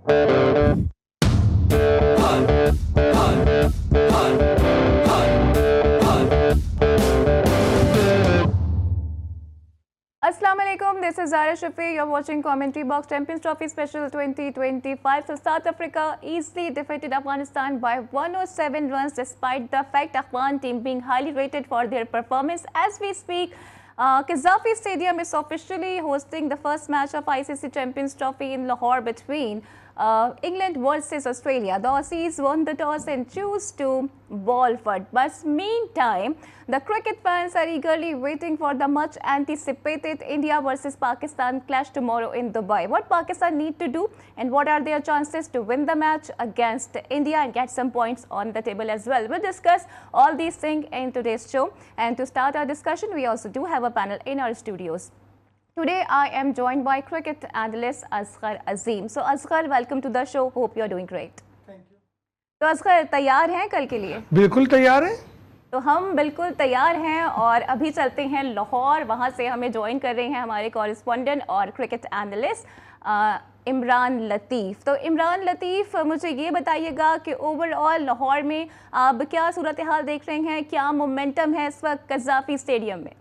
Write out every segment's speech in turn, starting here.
Assalamu alaikum, this is Zara Shafi. You're watching Commentary Box. Champions Trophy Special 2025. So South Africa easily defeated Afghanistan by 107 runs despite the fact Afghan team being highly rated for their performance. As we speak, Qaddafi Stadium is officially hosting the first match of ICC Champions Trophy in Lahore between England versus Australia. The Aussies won the toss and choose to bowl first. But meantime, the cricket fans are eagerly waiting for the much anticipated India versus Pakistan clash tomorrow in Dubai. What Pakistan need to do and what are their chances to win the match against India and get some points on the table as well. We'll discuss all these things in today's show. And to start our discussion, we also do have a panel in our studios. Today, I am joined by cricket analyst Asghar Azim. So, Asghar, welcome to the show. Hope you are doing great. Thank you. तो असगर तैयार हैं कल के लिए? बिल्कुल तैयार हैं। तो हम बिल्कुल तैयार हैं और अभी चलते हैं लाहौर। वहाँ से हमें ज्वाइन कर रहे हैं हमारे कॉरेस्पॉन्डेंट और क्रिकेट एनालिस्ट इमरान लतीफ़। तो इमरान लतीफ़, मुझे ये बताइएगा कि ओवरऑल लाहौर में आप क्या सूरत हाल देख रहे हैं, क्या मोमेंटम है इस वक्त क़ज़ाफ़ी स्टेडियम में?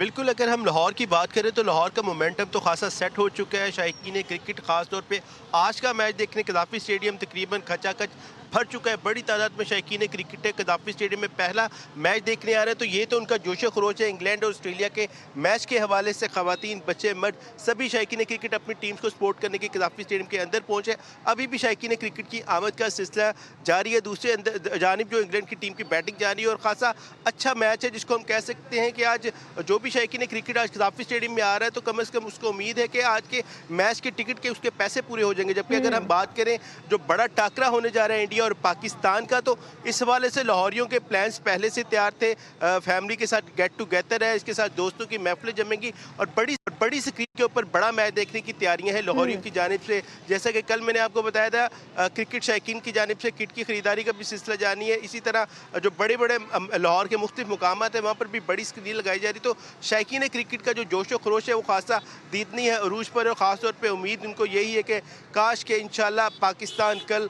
बिल्कुल, अगर हम लाहौर की बात करें तो लाहौर का मोमेंटम तो खासा सेट हो चुका है। शायकीन क्रिकेट ख़ास तौर पे आज का मैच देखने क़ज़ाफ़ी स्टेडियम तकरीबन खचाखच भर चुका है। बड़ी तादाद में शायकीन क्रिकेट क़ज़ाफ़ी स्टेडियम में पहला मैच देखने आ रहे हैं, तो ये तो उनका जोश खरोश है। इंग्लैंड और ऑस्ट्रेलिया के मैच के हवाले से ख़वातीन, बच्चे, मर्द सभी शायकीन क्रिकेट अपनी टीम्स को सपोर्ट करने के क़ज़ाफ़ी स्टेडियम के अंदर पहुँचे। अभी भी शायकीन क्रिकेट की आमद का सिलसिला जारी है। दूसरे जानिब जो इंग्लैंड की टीम की बैटिंग जारी है और ख़ासा अच्छा मैच है जिसको हम कह सकते हैं कि आज जो भी शायकीन क्रिकेट आज क़ज़ाफ़ी स्टेडियम में आ रहा है तो कम से कम उसको उम्मीद है कि आज के मैच के टिकट के उसके पैसे पूरे हो जाएंगे। जबकि अगर हम बात करें जो बड़ा टाकरा होने जा रहा है इंडिया और पाकिस्तान का, तो इस हवाले से लाहौरियों के प्लान्स पहले से तैयार थे। फैमिली के साथ गेट टुगेदर है, इसके साथ दोस्तों की महफिलें जमेंगी और बड़ी स्क्रीन के ऊपर बड़ा मैच देखने की तैयारियां हैं लाहौरियों की जानिब से। जैसा कि कल मैंने आपको बताया था क्रिकेट शायकीन की जानिब से किट की खरीदारी का भी सिलसिला जारी है। इसी तरह जो बड़े बड़े लाहौर के मुख्तलिफ मुकामात हैं वहाँ पर भी बड़ी स्क्रीन लगाई जा रही। तो शायकीन क्रिकेट का जो जोश व खरोश है वो खासा दीदनी है अरूज पर। और ख़ास तौर पर उम्मीद उनको यही है कि काश के इंशाल्लाह पाकिस्तान कल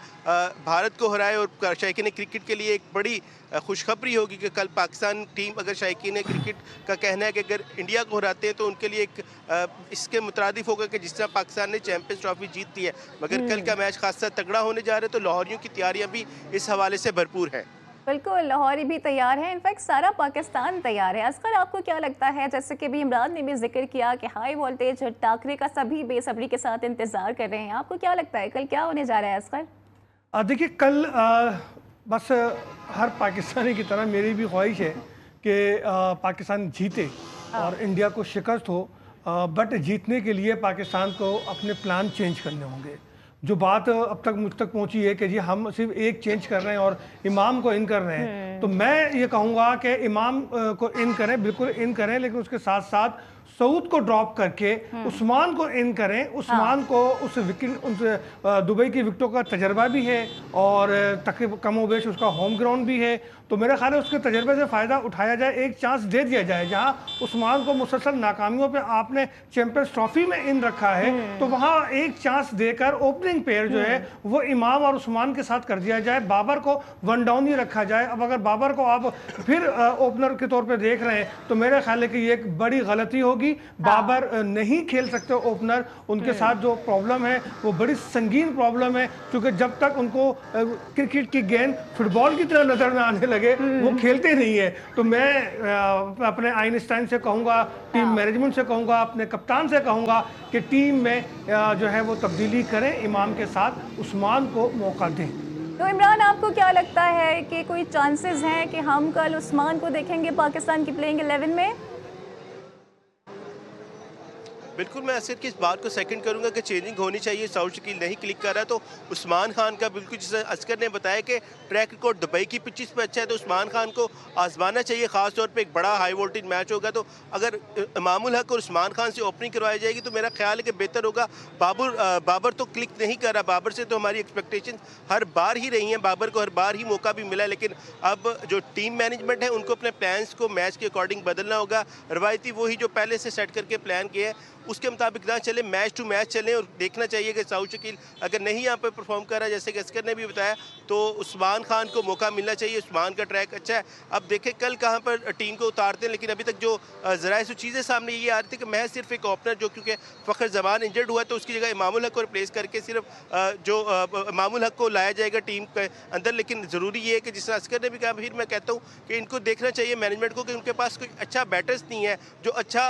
भारत को हराए। और शायकीन क्रिकेट के लिए एक बड़ी खुशखबरी होगी कि कल पाकिस्तान टीम, अगर शायकीन क्रिकेट का कहना है कि अगर इंडिया को हराते हैं तो उनके लिए एक इसके मुतरादिफ होगा कि जिस तरह पाकिस्तान ने चैंपियंस ट्रॉफी जीती है। मगर कल का मैच खासा तगड़ा होने जा रहा है, तो लाहौरियों की तैयारियां भी इस हवाले से भरपूर है। बिल्कुल, लाहौरी भी तैयार है, इनफैक्ट सारा पाकिस्तान तैयार है। असगर, आपको क्या लगता है, जैसे कि भी इमरान ने भी जिक्र किया कि हाई वोल्टेज टाकरे का सभी बेसब्री के साथ इंतज़ार कर रहे हैं, आपको क्या लगता है कल क्या होने जा रहा है? असगर, देखिए कल बस हर पाकिस्तानी की तरह मेरी भी ख्वाहिश है कि पाकिस्तान जीते और इंडिया को शिकस्त हो। बट जीतने के लिए पाकिस्तान को अपने प्लान चेंज करने होंगे। जो बात अब तक मुझ तक पहुंची है कि जी हम सिर्फ एक चेंज कर रहे हैं और इमाम को इन कर रहे हैं, तो मैं ये कहूँगा कि इमाम को इन करें, बिल्कुल इन करें, लेकिन उसके साथ साथ सऊद को ड्रॉप करके उस्मान को इन करें। उस्मान को उस दुबई की विकेटों का तजर्बा भी है और तकरीबन कमोबेश उसका होम ग्राउंड भी है, तो मेरा ख्याल है उसके तजर्बे से फ़ायदा उठाया जाए, एक चांस दे दिया जाए। जहां उस्मान को मुसलसल नाकामियों पे आपने चैंपियंस ट्रॉफी में इन रखा है, तो वहां एक चांस देकर ओपनिंग पेयर जो है वो इमाम और उस्मान के साथ कर दिया जाए। बाबर को वन डाउन ही रखा जाए। अब अगर बाबर को आप फिर ओपनर के तौर पर देख रहे हैं तो मेरा ख्याल है कि ये एक बड़ी गलती होगी। बाबर नहीं खेल सकते ओपनर, उनके साथ जो प्रॉब्लम है वो बड़ी संगीन प्रॉब्लम है, क्योंकि जब तक उनको क्रिकेट की गेंद फुटबॉल की तरह नजर में आने लगे वो खेलते नहीं है। तो मैं अपने आइंस्टाइन से कहूँगा, टीम मैनेजमेंट से कहूँगा, अपने कप्तान से कहूँगा कि टीम में जो है वो तब्दीली करें, इमाम के साथ उस्मान को मौका दें। तो इमरान, आपको क्या लगता है कि कोई चांसेस हैं कि हम कल उस्मान को देखेंगे पाकिस्तान की प्लेइंग 11 में? बिल्कुल, मैं असर की इस बात को सेकंड करूंगा कि चेंजिंग होनी चाहिए। साउथ शकील नहीं क्लिक कर रहा है तो उस्मान खान का, बिल्कुल जैसे असकर ने बताया कि ट्रैक रिकॉर्ड दुबई की पिचेस पे अच्छा है, तो उस्मान खान को आजमाना चाहिए। खास तौर पे एक बड़ा हाई वोल्टेज मैच होगा, तो अगर इमामुल हक और उस्मान खान से ओपनिंग करवाई जाएगी तो मेरा ख्याल है कि बेहतर होगा। बाबर तो क्लिक नहीं कर रहा, बाबर से तो हमारी एक्सपेक्टेशन हर बार ही रही हैं, बाबर को हर बार ही मौका भी मिला, लेकिन अब जो टीम मैनेजमेंट है उनको अपने प्लान्स को मैच के अकॉर्डिंग बदलना होगा। रवायती वही जो पहले से सेट करके प्लान किया है उसके मुताबिक ना चले, मैच टू मैच चलें और देखना चाहिए कि साउथ शकील अगर नहीं यहाँ पर परफॉर्म कर रहा है, जैसे कि अस्कर ने भी बताया, तो उस्मान खान को मौका मिलना चाहिए। उस्मान का ट्रैक अच्छा है, अब देखें कल कहाँ पर टीम को उतारते हैं। लेकिन अभी तक जो ज़राए से चीज़ें सामने ये आ रही थी कि महज सिर्फ एक ओपनर जो क्योंकि फ़खर जमान इंजर्ड हुआ है तो उसकी जगह इमामुल हक को रिप्लेस करके सिर्फ जो इमामुल हक को लाया जाएगा टीम के अंदर। लेकिन ज़रूरी ये है कि जिस तरह अस्कर ने भी कहा, फिर मैं कहता हूँ कि इनको देखना चाहिए मैनेजमेंट को कि उनके पास कोई अच्छा बैटर्स नहीं है जो अच्छा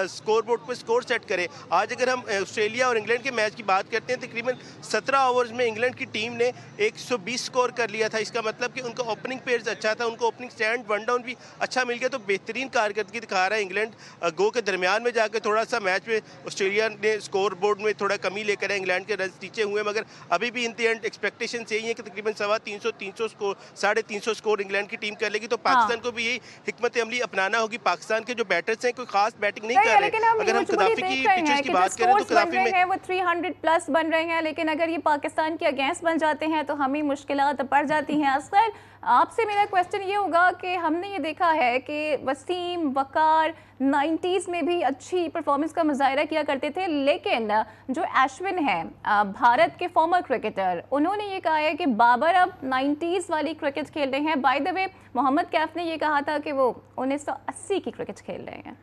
स्कोर बोर्ड पर स्कोर सेट करे। आज अगर हम ऑस्ट्रेलिया और इंग्लैंड के मैच की बात करते हैं, तकरीबन 17 ओवर्स में इंग्लैंड की टीम ने 120 स्कोर कर लिया था। इसका मतलब कि उनका ओपनिंग पेयर अच्छा था, उनको ओपनिंग स्टैंड वन डाउन भी अच्छा मिल गया, तो बेहतरीन कारकर्दगी दिखा रहा है इंग्लैंड। गो के दरमियान में जाकर थोड़ा सा मैच में ऑस्ट्रेलिया ने स्कोर बोर्ड में थोड़ा कमी लेकर है, इंग्लैंड के रन नीचे हुए, मगर अभी भी इन द एंड एक्सपेक्टेशन यही है कि तकरीबन 350 स्कोर 350 स्कोर इंग्लैंड की टीम कर लेगी। तो पाकिस्तान को भी यही हिकमत अमली अपनाना होगी। पाकिस्तान के जो बैटर्स हैं कोई खास बैटिंग नहीं कर रहे। अगर हम कदाफी की पिचेस की बात करें तो कदाफी में वो 300 प्लस बन रहे हैं, लेकिन अगर ये पाकिस्तान के अगेंस्ट बन जाते हैं तो हमें मुश्किलात पड़ जाती हैं। असगर, आपसे मेरा क्वेश्चन ये होगा कि हमने ये देखा है कि वसीम, वकार 90s में भी अच्छी परफॉर्मेंस का मुजाहरा किया करते थे, लेकिन जो अश्विन है भारत के फॉर्मर क्रिकेटर, उन्होंने ये कहा है कि बाबर अब 90s वाली क्रिकेट खेल रहे हैं। By the way Mohammad Kaif ने ये कहा था कि वो 1980 की क्रिकेट खेल रहे हैं।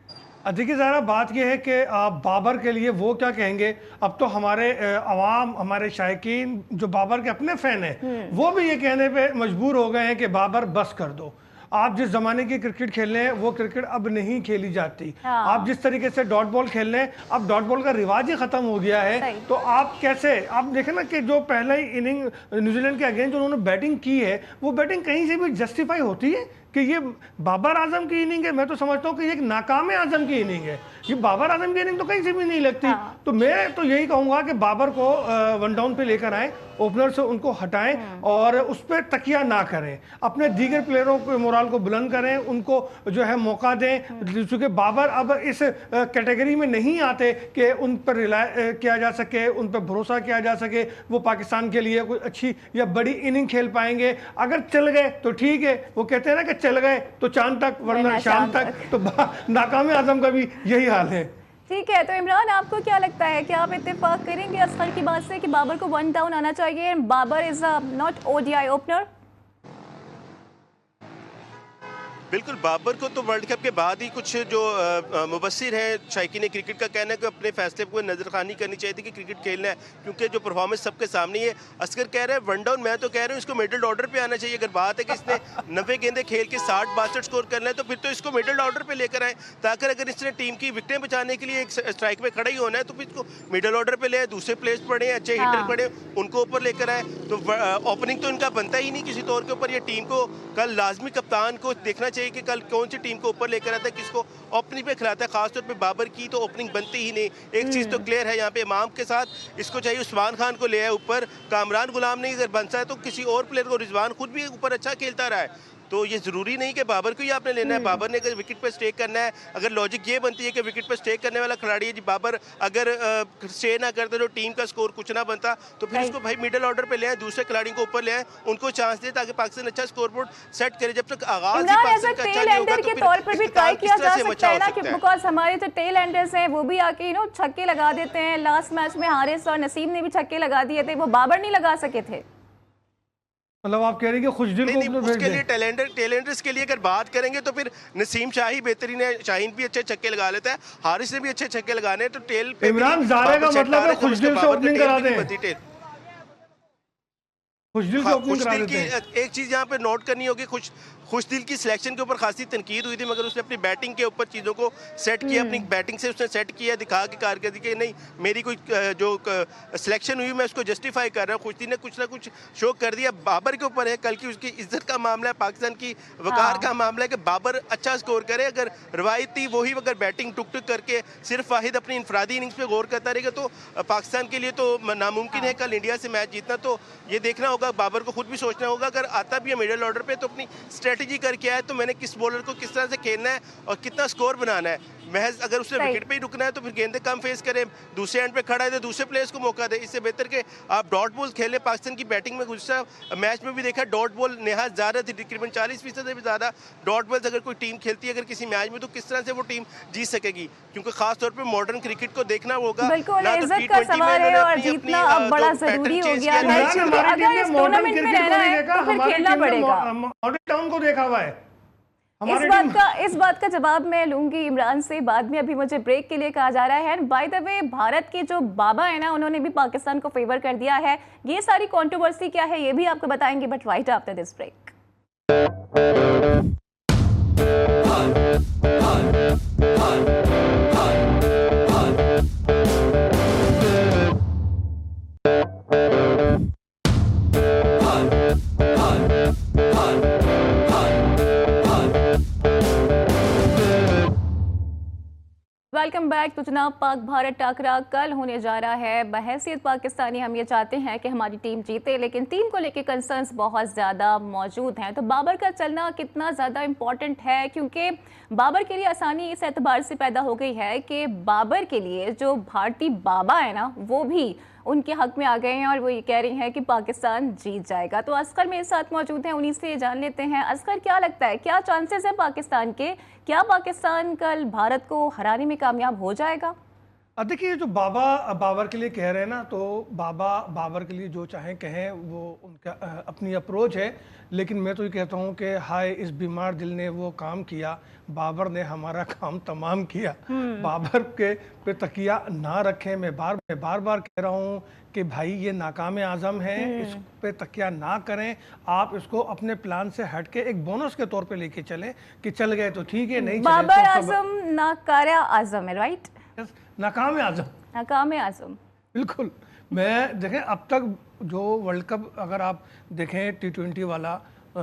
देखिए ज़रा बात यह है कि बाबर के लिए वो क्या कहेंगे। अब तो हमारे अवाम, हमारे शायकीन जो बाबर के अपने फ़ैन हैं, वो भी ये कहने पे मजबूर हो गए हैं कि बाबर बस कर दो। आप जिस ज़माने की क्रिकेट खेल रहे हैं वो क्रिकेट अब नहीं खेली जाती। आप जिस तरीके से डॉट बॉल खेल रहे हैं, अब डॉट बॉल का रिवाज ही ख़त्म हो गया है। तो आप कैसे, आप देखें ना कि जो पहले ही इनिंग न्यूजीलैंड के अगेंस्ट उन्होंने बैटिंग की है, वो बैटिंग कहीं से भी जस्टिफाई होती है कि ये बाबर आजम की इनिंग है? मैं तो समझता हूँ कि ये एक नाकाम आजम की इनिंग है। ये बाबर आजम की इनिंग तो कहीं से भी नहीं लगती। तो मैं तो यही कहूँगा कि बाबर को वन डाउन पे लेकर आए, ओपनर से उनको हटाएं और उस पर तकिया ना करें, अपने दीगर प्लेयरों के मोराल को बुलंद करें, उनको जो है मौका दें। क्योंकि बाबर अब इस कैटेगरी में नहीं आते कि उन पर रिलाय किया जा सके, उन पर भरोसा किया जा सके वो पाकिस्तान के लिए कोई अच्छी या बड़ी इनिंग खेल पाएंगे। अगर चल गए तो ठीक है, वो कहते हैं ना कि चल गए तो चांद तक वरना शाम तक। तो नाकाम आजम का भी यही हाल है। ठीक है, तो इमरान आपको क्या लगता है कि आप इत्तेफाक करेंगे असगर की बात से कि बाबर को वन डाउन आना चाहिए? Babar is a not ODI opener. बिल्कुल, बाबर को तो वर्ल्ड कप के बाद ही कुछ जो मुबस्सिर हैं शायकीन क्रिकेट का कहना है कि अपने फैसले को नज़रखानी करनी चाहिए थी कि क्रिकेट खेलना है, क्योंकि जो परफॉर्मेंस सबके सामने है। असगर कह रहे हैं वन डाउन, मैं तो कह रहा हूँ इसको मिडिल ऑर्डर पे आना चाहिए। अगर बात है कि इसने 90 गेंदें खेल के 60-62 स्कोर करना है तो फिर तो इसको मिडिल ऑर्डर पे लेकर आए, ताकि अगर इसने टीम की विकेटें बचाने के लिए एक स्ट्राइक में खड़ा ही होना है तो फिर इसको मिडिल ऑर्डर पे ले आए, दूसरे प्लेस पड़े, अच्छे हिटर पड़े, उनको ऊपर लेकर आए। तो ओपनिंग तो इनका बनता ही नहीं किसी तौर के ऊपर। ये टीम को कल लाजमी कप्तान को देखना चाहिए कि कल कौन सी टीम को ऊपर लेकर आता है, किसको ओपनिंग पे खिलाता है। खासतौर पे बाबर की तो ओपनिंग बनती ही नहीं। एक चीज़ तो क्लियर है यहाँ पे इमाम के साथ इसको चाहिए उस्मान खान को ले आए ऊपर। कामरान गुलाम नहीं अगर बनता है तो किसी और प्लेयर को, रिजवान खुद भी ऊपर अच्छा खेलता रहा है, तो ये ज़रूरी नहीं कि बाबर को ही आपने लेना है। बाबर ने अगर विकेट पर स्टे करना है, अगर लॉजिक ये बनती है कि विकेट पर स्टे करने वाला खिलाड़ी है जी, बाबर अगर स्टे ना करते तो टीम का स्कोर कुछ ना बनता, तो फिर इसको भाई मिडिल ऑर्डर पे ले आए, दूसरे खिलाड़ी को ऊपर ले आए, उनको चांस दे ताकि पाकिस्तान अच्छा स्कोर बोर्ड सेट करे। जब तक आगाज ही पाकिस्तान का अच्छा नहीं होगा तो के तौर पर भी ट्राई किया जा सकता है ना, कि बिकॉज हमारे जो टेल एंडर्स हैं वो भी आके छक्के लगा देते हैं। लास्ट मैच में हारिस और नसीम ने भी छक्के लगा दिए थे, वो बाबर नहीं लगा सके थे। मतलब आप कह रहे हैं कि खुशदिल को उसके लिए टैलेंटर्स के लिए अगर बात करेंगे तो फिर नसीम शाही बेहतरीन है, शाहीन भी अच्छे छक्के लगा लेता है, हारिस ने भी अच्छे छक्के लगाने हैं, तो टेल पे इमरान ज़ारे का मतलब है खुशदिल से ओपनिंग करा दें। खुशदिल से ओपनिंग करा देते हैं। एक चीज़ यहाँ पे नोट करनी होगी, खुशदिल की सिलेक्शन के ऊपर खासी तनकीद हुई थी, मगर उसने अपनी बैटिंग के ऊपर चीज़ों को सेट किया, अपनी बैटिंग से उसने सेट किया, दिखा के कारकर्दगी कि नहीं मेरी कोई जो सिलेक्शन हुई मैं उसको जस्टिफाई कर रहा हूँ। खुशदिल ने कुछ ना कुछ शो कर दिया। बाबर के ऊपर है कल की उसकी इज्जत का मामला है, पाकिस्तान की वकार का मामला है कि बाबर अच्छा स्कोर करे। अगर रवायती वही अगर बैटिंग टुक टुक करके सिर्फ वाहिद अपनी इनफरादी इनिंग्स पे गौर करता रहेगा तो पाकिस्तान के लिए तो नामुमकिन है कल इंडिया से मैच जीतना। तो ये देखना होगा, बाबर को खुद भी सोचना होगा, अगर आता भी है मिडिल ऑर्डर पे तो अपनी स्ट्रेटजी करके आए तो मैंने किस बॉलर को किस तरह से खेलना है और कितना स्कोर बनाना है। महज अगर उसने सही। विकेट पे ही रुकना है तो फिर गेंदें कम फेस करें, दूसरे एंड पे खड़ा है तो दूसरे प्लेयर्स को मौका दे। इससे बेहतर कि आप डॉट बॉल खेलें। पाकिस्तान की बैटिंग में गुज़श्ता मैच में भी देखा डॉट बॉल निहायत ज़्यादा थी, तकरीबन 40% से भी ज़्यादा डॉट बॉल्स अगर कोई टीम खेलती है अगर किसी मैच में, तो किस तरह से वो टीम जीत सकेगी, क्योंकि खास तौर पे मॉडर्न क्रिकेट को देखना होगा। बिल्कुल ना तो इज्जत का T20 में सवाल है इन्होंने और अपनी- जीतना अपनी, अब बड़ा जो जरूरी pattern हो change गया किया है, है। क्योंकि हमारी टीम अगर ने इस मॉडर्न टूर्नामेंट में क्रिकेट को रहना नहीं है देखा, तो फिर हमारी खेलना टीम ने पड़ेगा। मॉडर्न टाउन को देखा हुआ है। इस हमारी बात टीम का इस बात का जवाब मैं लूंगी इमरान से बाद में। अभी मुझे ब्रेक के लिए कहा जा रहा है। बाय द वे, भारत के जो बाबा है ना, उन्होंने भी पाकिस्तान को फेवर कर दिया है। ये सारी कंट्रोवर्सी क्या है ये भी आपको बताएंगे, but right after this break. Welcome back. तो जनाब, पाक भारत टाकरा कल होने जा रहा है। बहैसियत पाकिस्तानी हम ये चाहते हैं कि हमारी टीम जीते, लेकिन टीम को लेकर कंसर्न्स बहुत ज़्यादा मौजूद हैं। तो बाबर का चलना कितना ज़्यादा इम्पॉर्टेंट है, क्योंकि बाबर के लिए आसानी इस एतबार से पैदा हो गई है कि बाबर के लिए जो भारतीय बाबा है ना, वो भी उनके हक में आ गए हैं और वो ये कह रही हैं कि पाकिस्तान जीत जाएगा। तो असगर मेरे साथ मौजूद हैं, उन्हीं से जान लेते हैं। असगर, क्या लगता है, क्या चांसेस हैं पाकिस्तान के? क्या पाकिस्तान कल भारत को हराने में कामयाब हो जाएगा? देखिए, जो बाबर के लिए कह रहे हैं ना, तो बाबर के लिए जो चाहें कहें, वो उनका अपनी अप्रोच है। लेकिन मैं तो ये कहता हूँ कि हाय इस बीमार दिल ने वो काम किया, बाबर ने हमारा काम तमाम किया। बाबर के पे तकिया ना रखें। मैं बार बार कह रहा हूँ कि भाई ये नाकाम आज़म है, इस पे तकिया ना करें। आप इसको अपने प्लान से हट के एक बोनस के तौर पे लेके चलें कि चल गए तो ठीक है, नहीं चले बाबर तो आजम नाकारा आजम है, राइट? नाकाम आज़म, नाकाम आजम, बिल्कुल। मैं देखें, अब तक जो वर्ल्ड कप अगर आप देखें T20 वाला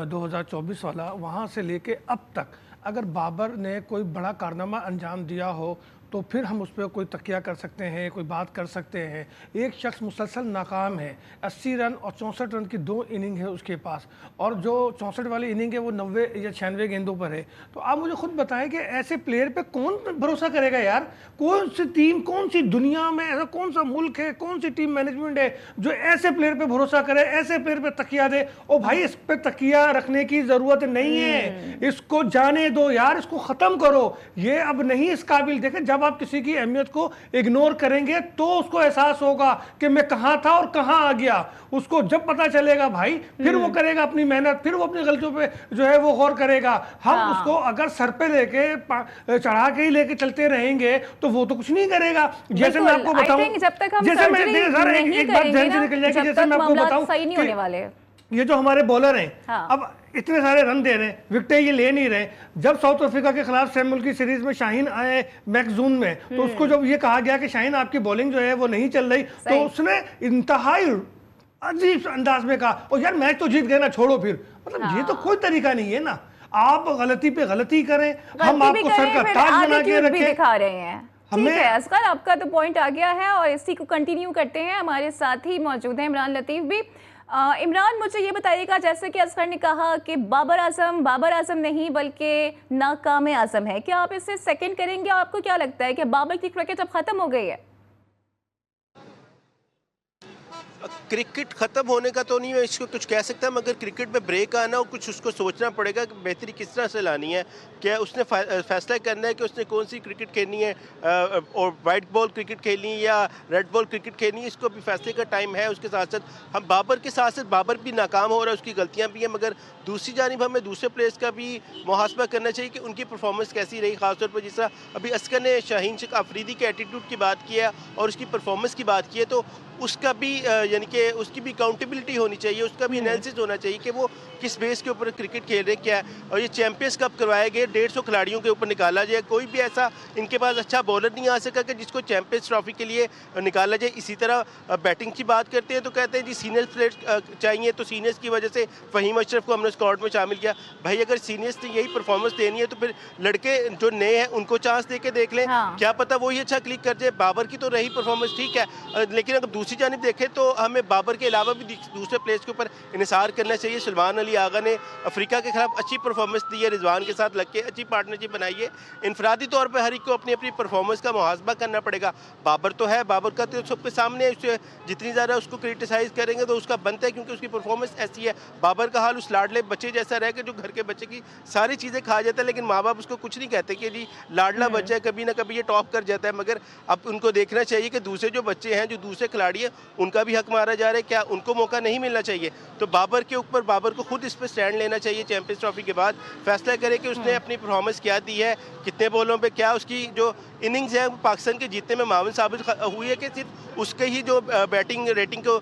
2024 वाला, वहाँ से लेके अब तक अगर बाबर ने कोई बड़ा कारनामा अंजाम दिया हो तो फिर हम उस पर कोई तकिया कर सकते हैं, कोई बात कर सकते हैं। एक शख्स मुसलसल नाकाम है, 80 रन और 64 रन की 2 इनिंग है उसके पास, और जो 64 वाली इनिंग है वो 90 या 96 गेंदों पर है। तो आप मुझे खुद बताएं कि ऐसे प्लेयर पे कौन भरोसा करेगा यार? कौन सी टीम, कौन सी दुनिया में ऐसा कौन सा मुल्क है, कौन सी टीम मैनेजमेंट है जो ऐसे प्लेयर पे भरोसा करे, ऐसे प्लेयर पे तकिया दे? ओ भाई, इस पे तकिया रखने की जरूरत नहीं है, इसको जाने दो यार, इसको खत्म करो। ये अब नहीं इस काबिल। देखें, जब आप किसी की अहमियत को इग्नोर करेंगे तो उसको एहसास होगा कि मैं कहां था और कहां आ गया। उसको जब पता चलेगा भाई, फिर वो करेगा अपनी मेहनत, फिर वो अपनी गलतियों पे जो है वो गौर करेगा। हम उसको अगर सर पे लेके चढ़ा के ही लेके चलते रहेंगे तो वो तो कुछ नहीं करेगा। जैसे मैं आपको बताऊं, जब तक हम जैसे मैं नहीं एक बात ध्यान से निकल जाएगी, जैसे मैं आपको बताऊं सही नहीं होने वाले। ये जो हमारे बॉलर हैं, हाँ। अब इतने सारे रन दे रहे हैं, विकेटें ये ले नहीं रहे। जब साउथ अफ्रीका के खिलाफ सैमुअल की सीरीज में शाहीन आए मैक्जून में, तो उसको जब ये कहा गया कि शाहीन आपकी बॉलिंग जो है वो नहीं चल रही, तो उसने इंतहाई अजीब अंदाज में कहा, ओ यार मैच तो जीत गए ना, छोड़ो फिर। मतलब ये तो कोई तरीका नहीं है ना। आप गलती पे गलती करें, हम आपको सर का ताज बना के रखें, दिखा रहे हैं। ठीक है असगर, आपका तो पॉइंट आ गया है और इसी को कंटिन्यू करते हैं। हमारे साथ ही मौजूद हैं इमरान लतीफ़ भी। इमरान, मुझे ये बताइएगा, जैसे कि असगर ने कहा कि बाबर आजम नहीं बल्कि नाकाम आजम है, क्या आप इसे सेकंड करेंगे? आपको क्या लगता है कि बाबर की क्रिकेट अब खत्म हो गई है? क्रिकेट ख़त्म होने का तो नहीं है, इसको कुछ कह सकता है, मगर क्रिकेट में ब्रेक आना और कुछ उसको सोचना पड़ेगा कि बेहतरी किस तरह से लानी है। क्या उसने फैसला करना है कि उसने कौन सी क्रिकेट खेलनी है, और वाइट बॉल क्रिकेट खेलनी है या रेड बॉल क्रिकेट खेलनी है, इसको भी फैसले का टाइम है। उसके साथ साथ हम बाबर के साथ साथ बाबर भी नाकाम हो रहा है, उसकी गलतियाँ भी हैं, मगर दूसरी जानिब हमें दूसरे प्लेयर्स का भी मुहासबा करना चाहिए कि उनकी परफॉर्मेंस कैसी रही। खासतौर पर जिस तरह अभी असगर ने शाहीन शेख अफरीदी के एटीट्यूड की बात की है और उसकी परफॉर्मेंस की बात की है, तो उसका भी यानी कि उसकी भी अकाउंटेबिलिटी होनी चाहिए, उसका भी एनालिसिस होना चाहिए कि वो किस बेस के ऊपर क्रिकेट खेल रहे हैं, क्या है। और ये चैंपियंस कप करवाए गए, 150 खिलाड़ियों के ऊपर निकाला जाए, कोई भी ऐसा इनके पास अच्छा बॉलर नहीं आ सका कि जिसको चैंपियंस ट्रॉफी के लिए निकाला जाए। इसी तरह बैटिंग की बात करते हैं तो कहते हैं जी सीनियर प्लेयर चाहिए, तो सीनियर्स की वजह से फ़हीम अशरफ को हमने स्क्वाड में शामिल किया। भाई अगर सीनियर्स ने यही परफॉर्मेंस देनी है तो फिर लड़के जो नए हैं उनको चांस दे के देख लें। हाँ। क्या पता वही अच्छा क्लिक कर जाए। बाबर की तो रही परफॉर्मेंस ठीक है, लेकिन अगर दूसरी जानिब देखें तो हमें बाबर के अलावा भी दूसरे प्लेयर्स के ऊपर इन्हिसार करना चाहिए। सलमान अली आगा ने अफ्रीका के खिलाफ अच्छी परफॉर्मेंस दी है, रिजवान के साथ लग के अच्छी पार्टनरशिप बनाई है। इनफरादी तौर पर हर एक को अपनी अपनी परफॉर्मेंस का मुहासबा करना पड़ेगा। बाबर तो है, बाबर का तो सबके सामने है, उससे जितनी ज़्यादा उसको क्रिटिसाइज़ करेंगे तो उसका बनता है, क्योंकि उसकी परफॉर्मेंस ऐसी है। बाबर का हाल उस लाडले बच्चे जैसा रह के जो घर के बच्चे की सारी चीज़ें खा जाता है, लेकिन माँ बाप उसको कुछ नहीं कहते कि जी लाडला बच्चा है, कभी ना कभी ये टॉप कर जाता है। मगर अब उनको देखना चाहिए कि दूसरे जो बच्चे हैं, जो दूसरे खिलाड़ी हैं, उनका भी हक मारा जा रहा है, क्या उनको मौका नहीं मिलना चाहिए? तो बाबर के ऊपर बाबर को खुद इस पर स्टैंड लेना चाहिए। चैंपियंस ट्रॉफी के बाद फैसला करे कि उसने अपनी परफॉर्मेंस क्या दी है, कितने बॉलों पे क्या उसकी जो इनिंग्स है पाकिस्तान के जीतने में मावन साबित हुई है कि सिर्फ उसके ही जो बैटिंग रेटिंग को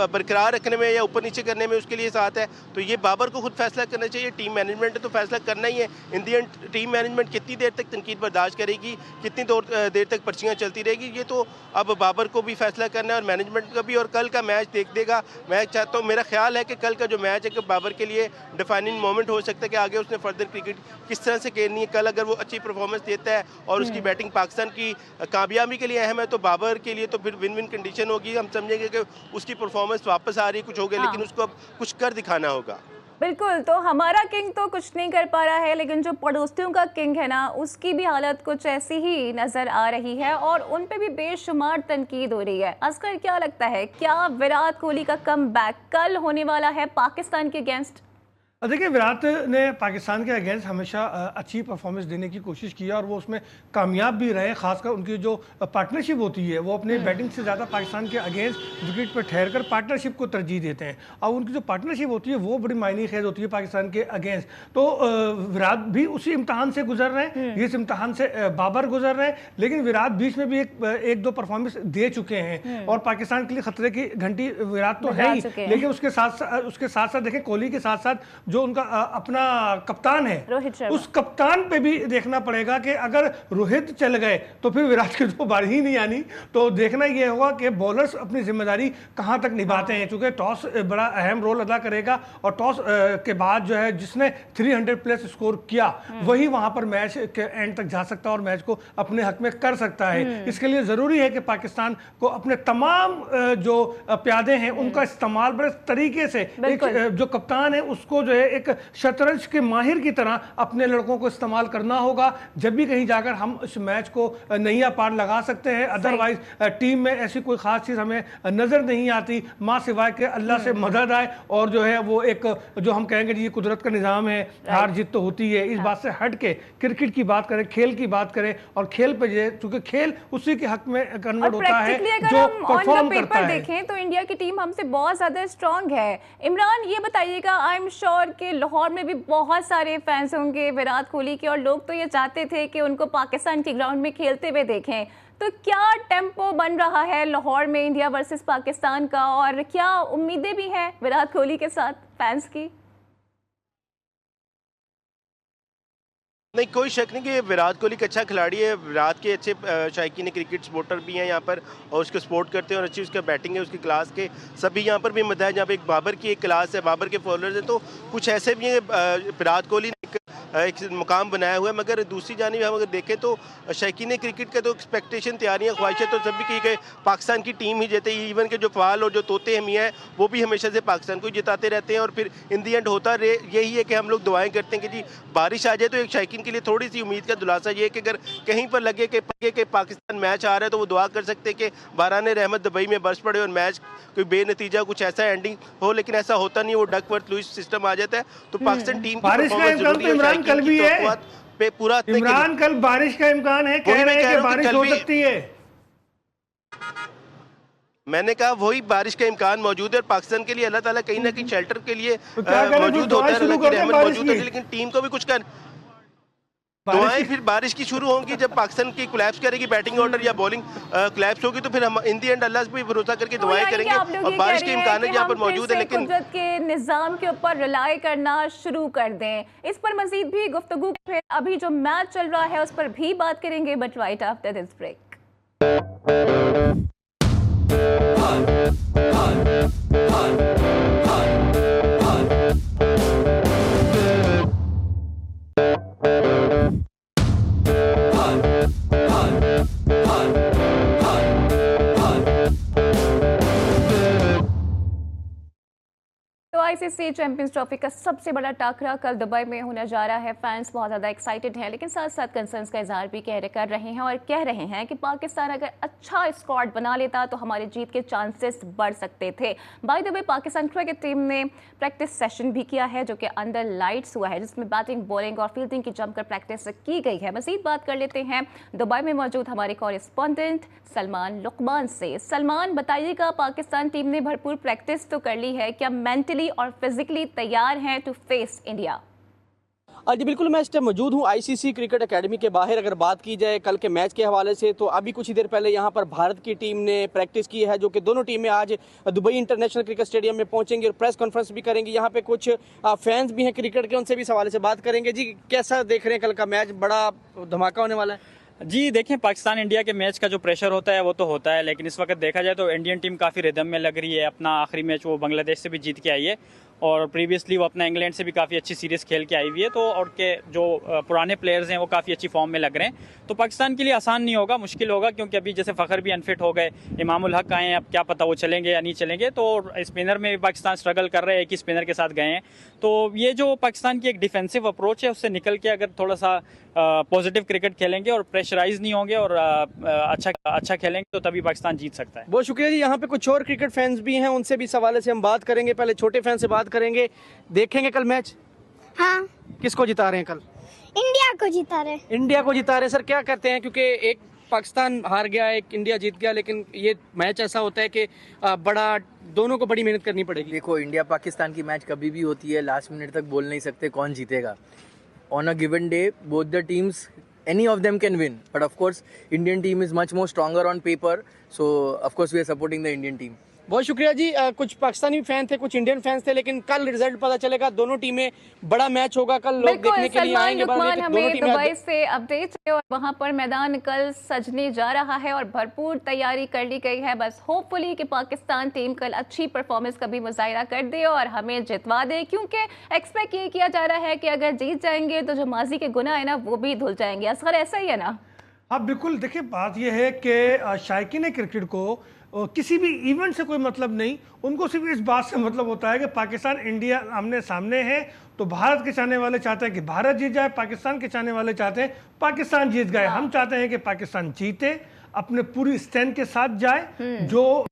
बरकरार रखने में या ऊपर नीचे करने में उसके लिए साथ है। तो ये बाबर को खुद फैसला करना चाहिए। टीम मैनेजमेंट ने तो फैसला करना ही है। इन दी एंड टीम मैनेजमेंट कितनी देर तक तनकीद बर्दाश्त करेगी, कितनी देर तक पर्चियाँ चलती रहेगी, ये तो अब बाबर को भी फैसला करना है और मैनेजमेंट का भी। और कल का मैच देख देगा। मैं चाहता हूँ, मेरा ख्याल है कि कल का जो मैच है कि बाबर के लिए डिफाइनिंग मोमेंट हो सकता है कि आगे उसने फर्दर क्रिकेट किस तरह से खेलनी है। कल अगर वो अच्छी परफॉर्मेंस देता है और उसकी बैटिंग पाकिस्तान की कामयाबी के लिए अहम है, तो बाबर के लिए तो फिर विन विन कंडीशन होगी। हम समझेंगे कि उसकी परफॉर्मेंस वापस आ रही है, कुछ हो गया, लेकिन उसको अब कुछ कर दिखाना होगा। बिल्कुल, तो हमारा किंग तो कुछ नहीं कर पा रहा है, लेकिन जो पड़ोसियों का किंग है ना, उसकी भी हालत कुछ ऐसी ही नजर आ रही है और उन पे भी बेशुमार तनकीद हो रही है। असगर, क्या लगता है, क्या विराट कोहली का कमबैक कल होने वाला है पाकिस्तान के अगेंस्ट? देखिए, विराट ने पाकिस्तान के अगेंस्ट हमेशा अच्छी परफॉर्मेंस देने की कोशिश की है और वो उसमें कामयाब भी रहे। खासकर उनकी जो पार्टनरशिप होती है, वो अपने बैटिंग से ज़्यादा पाकिस्तान के अगेंस्ट विकेट पर ठहर कर पार्टनरशिप को तरजीह देते हैं और उनकी जो पार्टनरशिप होती है वो बड़ी मायने खेज होती है पाकिस्तान के अगेंस्ट। तो विराट भी उसी इम्तहान से गुजर रहे हैं, इस इम्तहान से बाबर गुजर रहे हैं, लेकिन विराट बीच में भी एक दो परफॉर्मेंस दे चुके हैं और पाकिस्तान के लिए खतरे की घंटी विराट तो है ही, लेकिन उसके साथ साथ देखें, कोहली के साथ साथ जो उनका अपना कप्तान है, उस कप्तान पे भी देखना पड़ेगा कि अगर रोहित चल गए तो फिर विराट की तो बारी ही नहीं आनी। तो देखना ये होगा कि बॉलर्स अपनी जिम्मेदारी कहां तक निभाते हैं, क्योंकि टॉस बड़ा अहम रोल अदा करेगा और टॉस के बाद जो है जिसने 300 प्लस स्कोर किया वही वहां पर मैच के एंड तक जा सकता है और मैच को अपने हक में कर सकता है। इसके लिए जरूरी है कि पाकिस्तान को अपने तमाम जो प्यादे हैं उनका इस्तेमाल बड़े तरीके से, जो कप्तान है उसको जो है एक शतरंज के माहिर की तरह अपने लड़कों को इस्तेमाल करना होगा, जब भी कहीं जाकर हम इस मैच को नैया पार लगा सकते हैं। अदरवाइज टीम में ऐसी कोई खास चीज़ हमें नज़र नहीं आती, माँ सिवाय के अल्लाह से मदद आए और जो है वो एक जो हम कहेंगे ये कुदरत का निज़ाम है, हार जीत तो होती है। इस बात से हट के क्रिकेट की बात करें, खेल की बात करें और खेल पे चूंकि खेल उसी के हक में कन्वर्ट होता है जो परफॉर्म करता है। देखें तो इंडिया की टीम हमसे बहुत ज़्यादा स्ट्रॉन्ग है। इमरान, ये बताइएगा, आई एम श्योर कि लाहौर में भी बहुत सारे फैंस होंगे विराट कोहली के और लोग तो ये चाहते थे कि उनको पाकिस्तान के ग्राउंड में खेलते हुए देखें। तो क्या टेम्पो बन रहा है लाहौर में इंडिया वर्सेस पाकिस्तान का और क्या उम्मीदें भी हैं विराट कोहली के साथ फैंस की? नहीं, कोई शक नहीं कि विराट कोहली एक अच्छा खिलाड़ी है। विराट के अच्छे शायकीन क्रिकेट सपोर्टर भी हैं यहाँ पर और उसको सपोर्ट करते हैं और अच्छी उसका बैटिंग है, उसकी क्लास के सभी यहाँ पर भी मदद है। जहाँ पे एक बाबर की एक क्लास है, बाबर के फॉलोअर्स हैं, तो कुछ ऐसे भी हैं। विराट कोहली ने एक मुकाम बनाया हुआ है, मगर दूसरी जानिब हम अगर देखें तो शायकीन क्रिकेट का तो एक्सपेक्टेशन, तैयारियाँ, ख्वाहिशें तो सभी की कि पाकिस्तान की टीम ही जीते। इवन के जो फ़ाल और जो तोते हम हैं वो भी हमेशा से पाकिस्तान को ही जिताते रहते हैं और फिर इन दी एंड होता यही है कि हम लोग दुआएं करते हैं कि जी बारिश आ जाए। तो एक शायकीन के लिए थोड़ी सी उम्मीद का दुलासा ये है कि अगर कहीं पर लगे कि पाकिस्तान मैच आ रहा है तो वो दुआ कर सकते हैं कि बारान रहमत दुबई में बरस पड़े और मैच कोई बेनतीजा कुछ ऐसा एंडिंग हो, लेकिन ऐसा होता नहीं, वो डकवर्थ लुइस सिस्टम आ जाता है। तो पाकिस्तान टीम बारिश का इम्कान तो इमरान कल भी है, पूरा इमरान कल बारिश का इम्कान है, कह रहे हैं कि बारिश हो सकती है। मैंने कहा वही बारिश का इम्कान मौजूद है और पाकिस्तान के लिए अल्लाह ताला कहीं ना कहीं शेल्टर के लिए मौजूद होता है, अल्लाह की रहमत मौजूद है, लेकिन टीम को भी कुछ कर दुआएं फिर बारिश की शुरू होंगी जब पाकिस्तान की कोलैप्स करेगी बैटिंग ऑर्डर या बॉलिंग कोलैप्स होगी, तो फिर हम इन दी एंड अल्लाह से भी भरोसा करके दुआएं करेंगे और बारिश के इम्कान है यहाँ पर मौजूद है। लेकिन कुदरत के निज़ाम के ऊपर रिलाई करना शुरू कर दें। इस पर मजीद भी गुफ्तगू, फिर अभी जो मैच चल रहा है उस पर भी बात करेंगे, but right after this break. ICC champions trophy का सबसे बड़ा टाकरा कल दुबई में होने जा रहा है। फैंस बहुत ज़्यादा एक्साइटेड हैं, लेकिन साथ साथ कंसर्न्स का इजहार भी कर रहे हैं और कह रहे हैं कि पाकिस्तान अगर अच्छा स्क्वाड बना लेता तो हमारी जीत के चांसेस बढ़ सकते थे। Bye the way, Pakistan cricket team ने प्रैक्टिस सेशन भी किया है जो कि अंडर लाइट्स हुआ है, जिसमें बैटिंग, बॉलिंग और फील्डिंग की जमकर प्रैक्टिस की गई है। मजीद बात कर लेते हैं दुबई में मौजूद हमारे कॉरेस्पॉन्डेंट सलमान लुकमान से। सलमान, बताइएगा, पाकिस्तान टीम ने भरपूर प्रैक्टिस तो कर ली है, क्या मेंटली और फिजिकली तैयार हैं टू फेस इंडिया? जी बिल्कुल, मैं इस टाइम मौजूद हूँ आईसीसी क्रिकेट एकेडमी के बाहर। अगर बात की जाए कल के मैच के हवाले से, तो अभी कुछ ही देर पहले यहाँ पर भारत की टीम ने प्रैक्टिस की है, जो कि दोनों टीमें आज दुबई इंटरनेशनल क्रिकेट स्टेडियम में पहुंचेंगी और प्रेस कॉन्फ्रेंस भी करेंगी। यहाँ पे कुछ फैंस भी हैं क्रिकेट के, उनसे भी इस हवाले से बात करेंगे। जी, कैसा देख रहे हैं कल का मैच? बड़ा धमाका होने वाला है। जी देखें, पाकिस्तान इंडिया के मैच का जो प्रेशर होता है वो तो होता है, लेकिन इस वक्त देखा जाए तो इंडियन टीम काफ़ी रिदम में लग रही है। अपना आखिरी मैच वो बांग्लादेश से भी जीत के आई है और प्रीवियसली वो अपना इंग्लैंड से भी काफ़ी अच्छी सीरीज़ खेल के आई हुई है। तो और के जो पुराने प्लेयर्स हैं वो काफ़ी अच्छी फॉर्म में लग रहे हैं। तो पाकिस्तान के लिए आसान नहीं होगा, मुश्किल होगा, क्योंकि अभी जैसे फ़खर भी अनफिट हो गए, इमामुल हक आए हैं, अब क्या पता वो चलेंगे या नहीं चलेंगे। तो स्पिनर में भी पाकिस्तान स्ट्रगल कर रहे हैं, एक ही स्पिनर के साथ गए हैं। तो ये जो पाकिस्तान की एक डिफेंसिव अप्रोच है, उससे निकल के अगर थोड़ा सा पॉजिटिव क्रिकेट खेलेंगे और प्रेशराइज नहीं होंगे और अच्छा खेलेंगे, तो तभी पाकिस्तान जीत सकता है। बहुत शुक्रिया जी। यहाँ पे कुछ और क्रिकेट फैंस भी हैं, उनसे भी इस हवाले से हम बात करेंगे। पहले छोटे फैन से बात करेंगे। देखेंगे कल मैच? हाँ, किसको जिता रहे हैं कल? इंडिया को जिता रहे। इंडिया को जिता रहे हैं। सर, क्या करते हैं? क्योंकि एक पाकिस्तान हार गया, एक इंडिया जीत गया, लेकिन ये मैच ऐसा होता है कि दोनों को बड़ी मेहनत करनी पड़ेगी। देखो, इंडिया पाकिस्तान की मैच कभी भी होती है, लास्ट मिनट तक बोल नहीं सकते कौन जीतेगा। On a given day both the teams, any of them can win, but of course Indian team is much more stronger on paper, so of course we are supporting the Indian team. बहुत शुक्रिया जी। कुछ Pakistani fan थे, कुछ Indian fans थे, लेकिन कल result पता चलेगा। दोनों टीमें, बड़ा मैच होगा कल, लोग देखने के लिए आएंगे। सलमान, हमें दुबई से अपडेट है और वहां पर मैदान कल सजने जा रहा है और भरपूर तैयारी कर ली गई है। बस होपफुली कि पाकिस्तान टीम कल अच्छी परफॉर्मेंस का भी मुजाहिरा कर दे और हमें जितवा दे, क्योंकि एक्सपेक्ट ये किया जा रहा है कि अगर जीत जाएंगे तो जो माजी के गुनाह है ना वो भी धुल जाएंगे। असगर, ऐसा ही है ना? हाँ बिल्कुल। देखिए, बात यह है कि शायकीन क्रिकेट को किसी भी इवेंट से कोई मतलब नहीं, उनको सिर्फ इस बात से मतलब होता है कि पाकिस्तान इंडिया आमने सामने है, तो भारत के चाहने वाले चाहते हैं कि भारत जीत जाए, पाकिस्तान के चाहने वाले चाहते हैं पाकिस्तान जीत गए। हम चाहते हैं कि पाकिस्तान जीते, अपने पूरी स्ट्रेंथ के साथ जाए, जो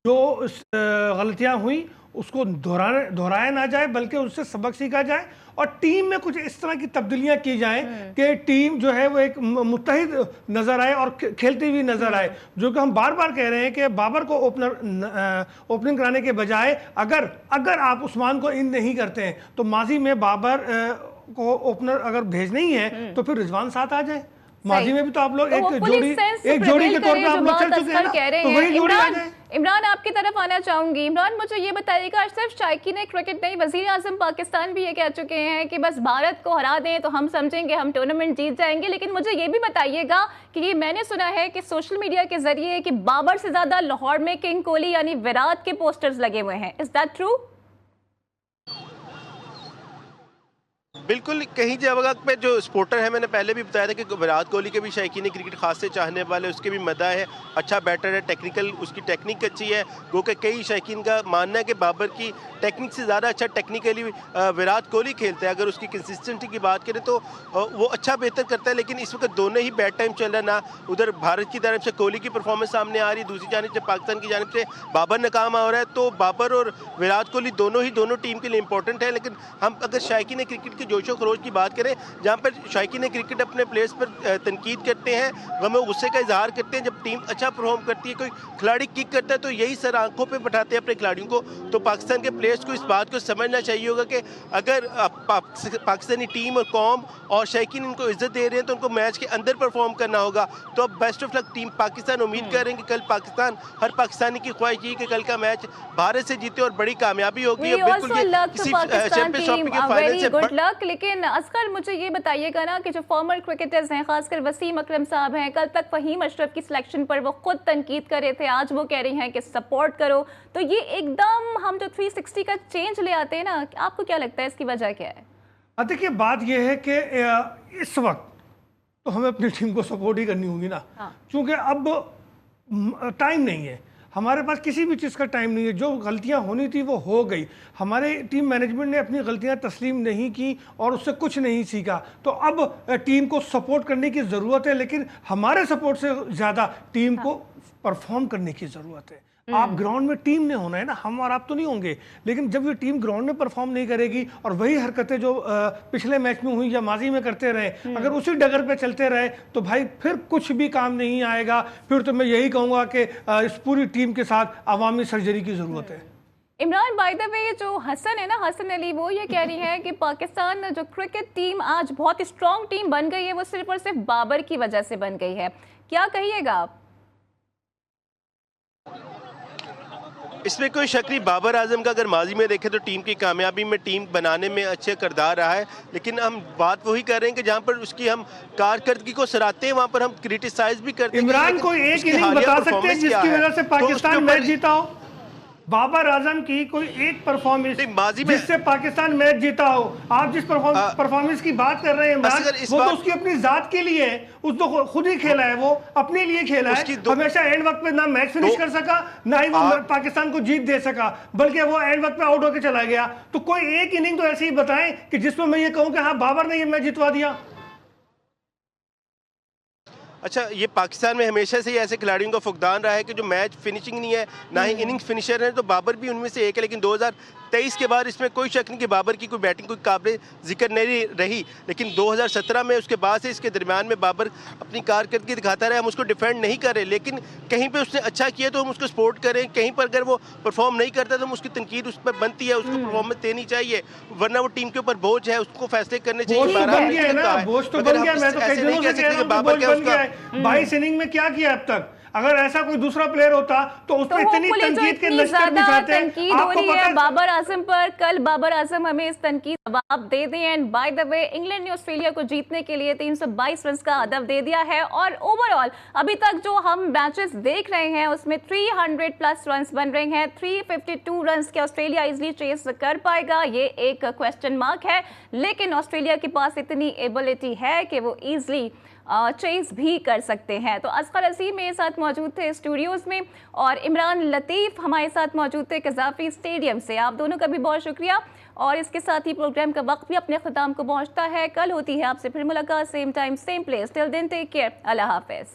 गलतियां हुई उसको दोहराया ना जाए, बल्कि उससे सबक सीखा जाए और टीम में कुछ इस तरह की तब्दीलियां की जाएं कि टीम जो है वो एक मुत्तहिद नजर आए और खेलती हुई नजर आए। जो कि हम बार बार कह रहे हैं कि बाबर को ओपनिंग कराने के बजाय अगर आप उस्मान को इन नहीं करते हैं, तो माजी में बाबर को ओपनर अगर भेजना ही है तो फिर रिजवान साथ आ जाए। माजी में भी तो आप लोग एक जोड़ी के तौर पे आप लोग चल चुके हैं ना, तो वही जोड़ी आ जाए। इमरान, आपकी तरफ आना चाहूंगी। इमरान, मुझे ये बताइएगा, सिर्फ शायकीन क्रिकेट नहीं, वजीर आजम पाकिस्तान भी ये कह चुके हैं कि बस भारत को हरा दें तो हम समझेंगे हम टूर्नामेंट जीत जाएंगे। लेकिन मुझे ये भी बताइएगा कि ये मैंने सुना है कि सोशल मीडिया के जरिए कि बाबर से ज्यादा लाहौर में किंग कोहली यानी विराट के पोस्टर्स लगे हुए हैं। Is that true? बिल्कुल, कहीं जगह पे जो सपोर्टर है, मैंने पहले भी बताया था कि विराट कोहली के भी शायकीन क्रिकेट खास से चाहने वाले, उसके भी मदा है, अच्छा बैटर है, टेक्निकल उसकी टेक्निक अच्छी है। गो के कई शायकीन का मानना है कि बाबर की टेक्निक से ज़्यादा अच्छा टेक्निकली विराट कोहली खेलता है। अगर उसकी कंसिस्टेंसी की बात करें तो वो अच्छा बेहतर करता है, लेकिन इस वक्त दोनों ही बैड टाइम चल रहा है। ना उधर भारत की तरफ से कोहली की परफॉर्मेंस सामने आ रही है, दूसरी जानब से पाकिस्तान की जानब से बाबर नाकाम हो रहा है। तो बाबर और विराट कोहली दोनों टीम के लिए इंपॉर्टेंट है। लेकिन हम अगर शायकीन क्रिकेट के जोशो खरोश की बात करें, जहाँ पर शायकीन क्रिकेट अपने प्लेयर्स पर तनकीद करते हैं, गम गुस्से का इजहार करते हैं, जब टीम अच्छा परफॉर्म करती है, कोई खिलाड़ी किक करता है तो यही सर आंखों पे बैठाते हैं अपने खिलाड़ियों को। तो पाकिस्तान के प्लेयर्स को इस बात को समझना चाहिए होगा कि अगर पाकिस्तानी टीम और कौम और शायकीन इनको इज्जत दे रहे हैं तो उनको मैच के अंदर परफॉर्म करना होगा। तो अब best of luck team Pakistan. उम्मीद कर रहे हैं कि कल पाकिस्तान, हर पाकिस्तानी की ख्वाहिश ये कि कल का मैच भारत से जीते और बड़ी कामयाबी होगी। लेकिन असगर, मुझे ये बताइएगा ना कि जो फॉर्मर क्रिकेटर्स हैं, खासकर वसीम अकरम साहब हैं, कल तक फहीम अशरफ की सिलेक्शन पर वो खुद तनकीद कर रहे थे, आज वो कह रही हैं कि सपोर्ट करो। तो ये एकदम हम जो 360 का चेंज ले आते हैं ना, आपको क्या लगता है इसकी वजह क्या है? देखिए, बात यह है कि इस वक्त तो हमें अपनी टीम को सपोर्ट ही करनी होगी ना, क्योंकि अब टाइम नहीं है। हमारे पास किसी भी चीज़ का टाइम नहीं है। जो गलतियां होनी थी वो हो गई। हमारे टीम मैनेजमेंट ने अपनी गलतियां तस्लीम नहीं की और उससे कुछ नहीं सीखा। तो अब टीम को सपोर्ट करने की ज़रूरत है, लेकिन हमारे सपोर्ट से ज़्यादा टीम को परफॉर्म करने की ज़रूरत है। आप ग्राउंड में टीम ने होना है ना, हम और आप तो नहीं होंगे, लेकिन जब ये टीम ग्राउंड में परफॉर्म नहीं करेगी और वही हरकतें जो पिछले मैच में हुई या माजी में करते रहे, अगर उसी डगर पे चलते रहे तो भाई फिर कुछ भी काम नहीं आएगा। फिर तो मैं यही कहूँगा कि इस पूरी टीम के साथ अवामी सर्जरी की ज़रूरत है। इमरान, बाय द वे, जो हसन है ना, हसन अली, वो ये कह रही है कि पाकिस्तान जो क्रिकेट टीम आज बहुत स्ट्रॉन्ग टीम बन गई है, वो सिर्फ और सिर्फ बाबर की वजह से बन गई है। क्या कहिएगा आप? इसमें कोई शक नहीं, बाबर आजम का अगर माजी में देखें तो टीम की कामयाबी में, टीम बनाने में अच्छे किरदार रहा है। लेकिन हम बात वही कर रहे हैं कि जहाँ पर उसकी हम कारकर्दगी को सराहते हैं वहाँ पर हम क्रिटिसाइज भी करते हैं। इमरान, कोई एक इनिंग बता सकते हैं जिसकी वजह से पाकिस्तान मैच जीता हो? बाबर आजम की कोई एक परफॉर्मेंस जिससे पाकिस्तान मैच जीता हो? आप जिस परफॉर्मेंस की बात कर रहे हैं इमरान, वो तो उसकी अपनी जात के लिए है, उस तो खुद ही खेला है, वो अपने लिए खेला है। हमेशा एंड वक्त पे ना मैच फिनिश कर सका, ना ही वो पाकिस्तान को जीत दे सका, बल्कि वो एंड वक्त पे आउट होकर चला गया। तो कोई एक इनिंग तो ऐसे ही बताएं कि जिसमें मैं ये कहूं कि हाँ, बाबर ने ये मैच जितवा दिया। अच्छा, ये पाकिस्तान में हमेशा से ही ऐसे खिलाड़ियों का फुकदान रहा है कि जो मैच फिनिशिंग नहीं है, ना ही इनिंग्स फिनिशर है, तो बाबर भी उनमें से एक है। लेकिन 2023 के बाद इसमें कोई शक नहीं कि बाबर की कोई बैटिंग कोई काबिल जिक्र नहीं रही। लेकिन 2017 में उसके बाद से इसके दरमियान में बाबर अपनी कारकर्दगी दिखाता रहे। हम उसको डिफेंड नहीं कर रहे, लेकिन कहीं पर उसने अच्छा किया तो हम उसको सपोर्ट करें, कहीं पर अगर वो परफॉर्म नहीं करता तो हम उसकी तनकीद उस पर बनती है, उसको परफॉर्मेंस देनी चाहिए, वरना वो टीम के ऊपर बोझ है, उसको फैसले करने चाहिए। 22 इनिंग में क्या किया अब तक? अगर ऐसा कोई दूसरा प्लेयर होता तो उस पर इतनी तनकीद के लश्कर बिछाते हैं। तनकीद हो रही है बाबर आजम पर, कल बाबर आजम हमें इस तनकीद जवाब दे दें। And bye the way, England ने ऑस्ट्रेलिया को जीतने के लिए 322 रन का हदफ दे दिया है और ओवरऑल अभी तक जो हम मैचेस देख रहे हैं उसमें 300 प्लस रन बन रहे हैं। 352 रन के ऑस्ट्रेलिया इजली चेस कर पाएगा, ये एक क्वेश्चन मार्क है। लेकिन ऑस्ट्रेलिया के पास इतनी एबिलिटी है कि वो इजली चेस भी कर सकते हैं। तो असगर अजीम मेरे साथ मौजूद थे स्टूडियोज में और इमरान लतीफ़ हमारे साथ मौजूद थे कज़ाफ़ी स्टेडियम से। आप दोनों का भी बहुत शुक्रिया। और इसके साथ ही प्रोग्राम का वक्त भी अपने ख़त्म को पहुंचता है। कल होती है आपसे फिर मुलाकात, same time same place. Till then take care, अल्लाह हाफ़िज़।